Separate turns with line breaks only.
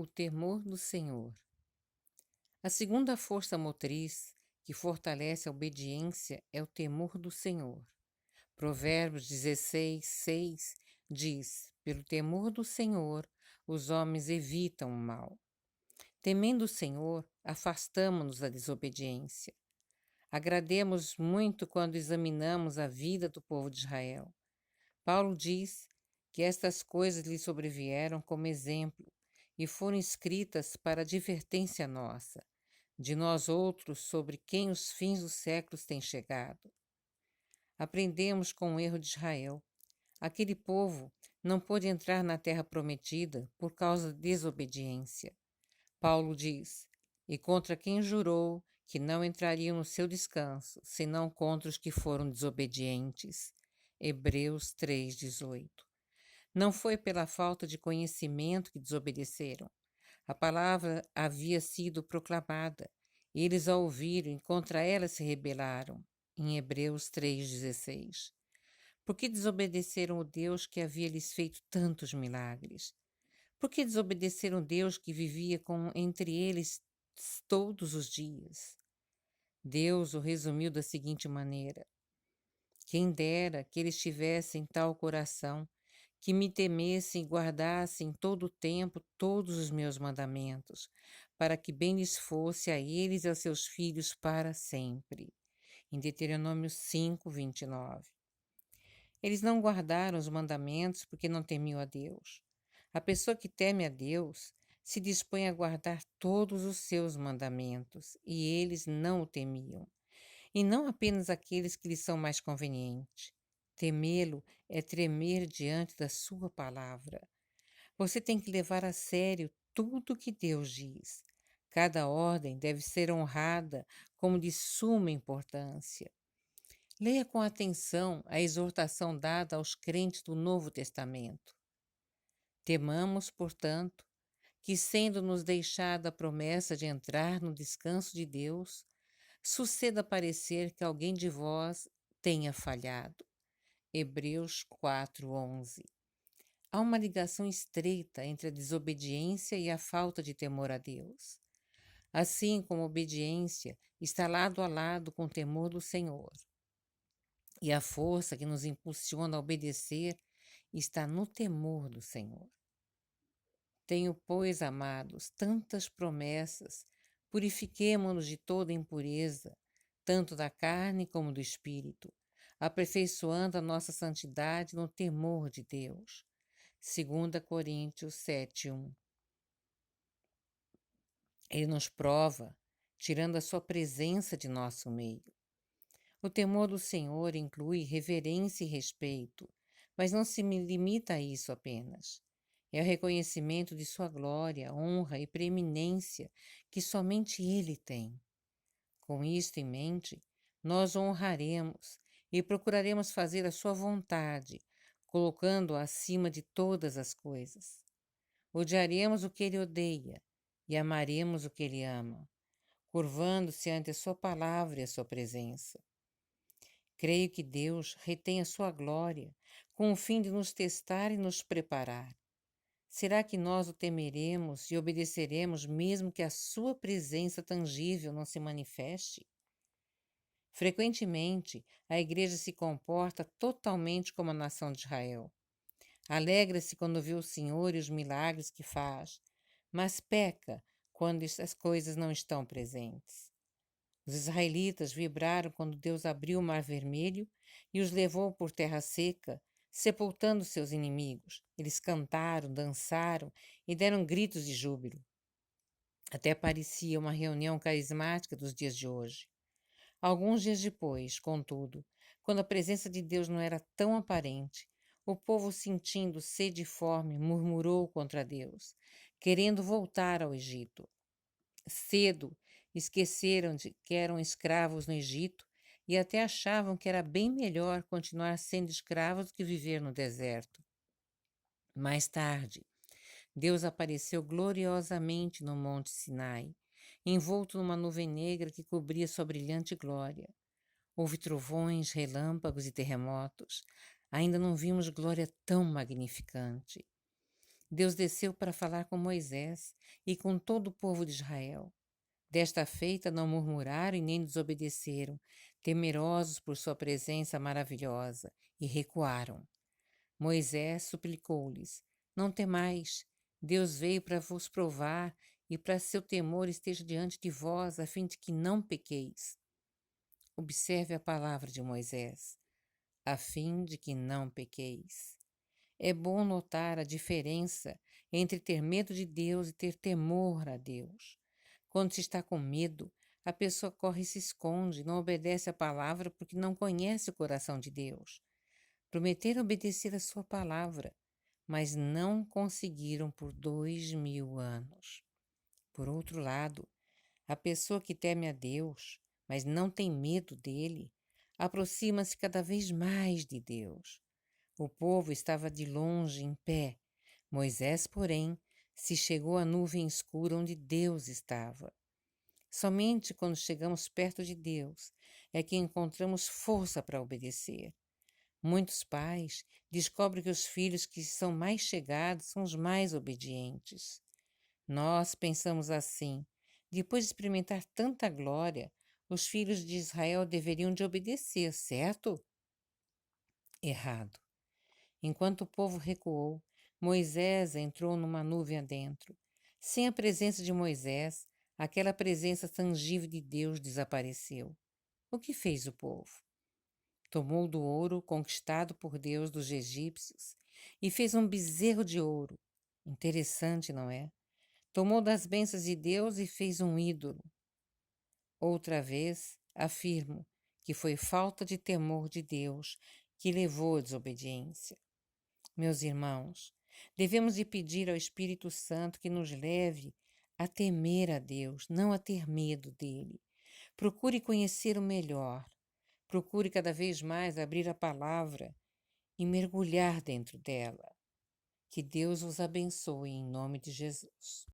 O temor do Senhor. A segunda força motriz que fortalece a obediência é o temor do Senhor. Provérbios 16, 6 diz: Pelo temor do Senhor, os homens evitam o mal. Temendo o Senhor, afastamo-nos da desobediência. Agrademos muito quando examinamos a vida do povo de Israel. Paulo diz que estas coisas lhe sobrevieram como exemplo e foram escritas para advertência nossa, de nós outros sobre quem os fins dos séculos têm chegado. Aprendemos com o erro de Israel. Aquele povo não pôde entrar na terra prometida por causa da desobediência. Paulo diz: E contra quem jurou que não entrariam no seu descanso, senão contra os que foram desobedientes. Hebreus 3,18. Não foi pela falta de conhecimento que desobedeceram. A palavra havia sido proclamada. Eles a ouviram e contra ela se rebelaram. Em Hebreus 3,16. Por que desobedeceram o Deus que havia lhes feito tantos milagres? Por que desobedeceram Deus que vivia entre eles todos os dias? Deus o resumiu da seguinte maneira: Quem dera que eles tivessem tal coração, que me temessem e guardassem todo o tempo todos os meus mandamentos, para que bem lhes fosse a eles e aos seus filhos para sempre. Em Deuteronômio 5, 29. Eles não guardaram os mandamentos porque não temiam a Deus. A pessoa que teme a Deus se dispõe a guardar todos os seus mandamentos, e eles não o temiam. E não apenas aqueles que lhes são mais convenientes. Temê-lo é tremer diante da sua palavra. Você tem que levar a sério tudo o que Deus diz. Cada ordem deve ser honrada como de suma importância. Leia com atenção a exortação dada aos crentes do Novo Testamento. Temamos, portanto, que, sendo-nos deixada a promessa de entrar no descanso de Deus, suceda parecer que alguém de vós tenha falhado. Hebreus 4:11. Há uma ligação estreita entre a desobediência e a falta de temor a Deus. Assim como a obediência está lado a lado com o temor do Senhor. E a força que nos impulsiona a obedecer está no temor do Senhor. Tenho, pois, amados, tantas promessas, purifiquemo-nos de toda impureza, tanto da carne como do espírito, aperfeiçoando a nossa santidade no temor de Deus. 2 Coríntios 7:1. Ele nos prova, tirando a sua presença de nosso meio. O temor do Senhor inclui reverência e respeito, mas não se limita a isso apenas. É o reconhecimento de sua glória, honra e preeminência que somente Ele tem. Com isto em mente, nós o honraremos e procuraremos fazer a sua vontade, colocando-o acima de todas as coisas. Odiaremos o que Ele odeia e amaremos o que Ele ama, curvando-se ante a sua palavra e a sua presença. Creio que Deus retém a sua glória com o fim de nos testar e nos preparar. Será que nós o temeremos e obedeceremos mesmo que a sua presença tangível não se manifeste? Frequentemente, a igreja se comporta totalmente como a nação de Israel. Alegra-se quando vê o Senhor e os milagres que faz, mas peca quando essas coisas não estão presentes. Os israelitas vibraram quando Deus abriu o Mar Vermelho e os levou por terra seca, sepultando seus inimigos. Eles cantaram, dançaram e deram gritos de júbilo. Até parecia uma reunião carismática dos dias de hoje. Alguns dias depois, contudo, quando a presença de Deus não era tão aparente, o povo, sentindo sede e fome, murmurou contra Deus, querendo voltar ao Egito. Cedo esqueceram de que eram escravos no Egito e até achavam que era bem melhor continuar sendo escravos do que viver no deserto. Mais tarde, Deus apareceu gloriosamente no Monte Sinai, envolto numa nuvem negra que cobria sua brilhante glória. Houve trovões, relâmpagos e terremotos. Ainda não vimos glória tão magnificante. Deus desceu para falar com Moisés e com todo o povo de Israel. Desta feita não murmuraram e nem desobedeceram, temerosos por sua presença maravilhosa, e recuaram. Moisés suplicou-lhes: Não temais, Deus veio para vos provar e para seu temor esteja diante de vós, a fim de que não pequeis. Observe a palavra de Moisés, a fim de que não pequeis. É bom notar a diferença entre ter medo de Deus e ter temor a Deus. Quando se está com medo, a pessoa corre e se esconde, não obedece a palavra porque não conhece o coração de Deus. Prometeram obedecer a sua palavra, mas não conseguiram por 2000 anos. Por outro lado, a pessoa que teme a Deus, mas não tem medo dele, aproxima-se cada vez mais de Deus. O povo estava de longe em pé. Moisés, porém, se chegou à nuvem escura onde Deus estava. Somente quando chegamos perto de Deus é que encontramos força para obedecer. Muitos pais descobrem que os filhos que são mais chegados são os mais obedientes. Nós pensamos assim: depois de experimentar tanta glória, os filhos de Israel deveriam de obedecer, certo? Errado. Enquanto o povo recuou, Moisés entrou numa nuvem adentro. Sem a presença de Moisés, aquela presença tangível de Deus desapareceu. O que fez o povo? Tomou do ouro conquistado por Deus dos egípcios e fez um bezerro de ouro. Interessante, não é? Tomou das bênçãos de Deus e fez um ídolo. Outra vez, afirmo que foi falta de temor de Deus que levou à desobediência. Meus irmãos, devemos de pedir ao Espírito Santo que nos leve a temer a Deus, não a ter medo dele. Procure conhecer o melhor. Procure cada vez mais abrir a palavra e mergulhar dentro dela. Que Deus os abençoe em nome de Jesus.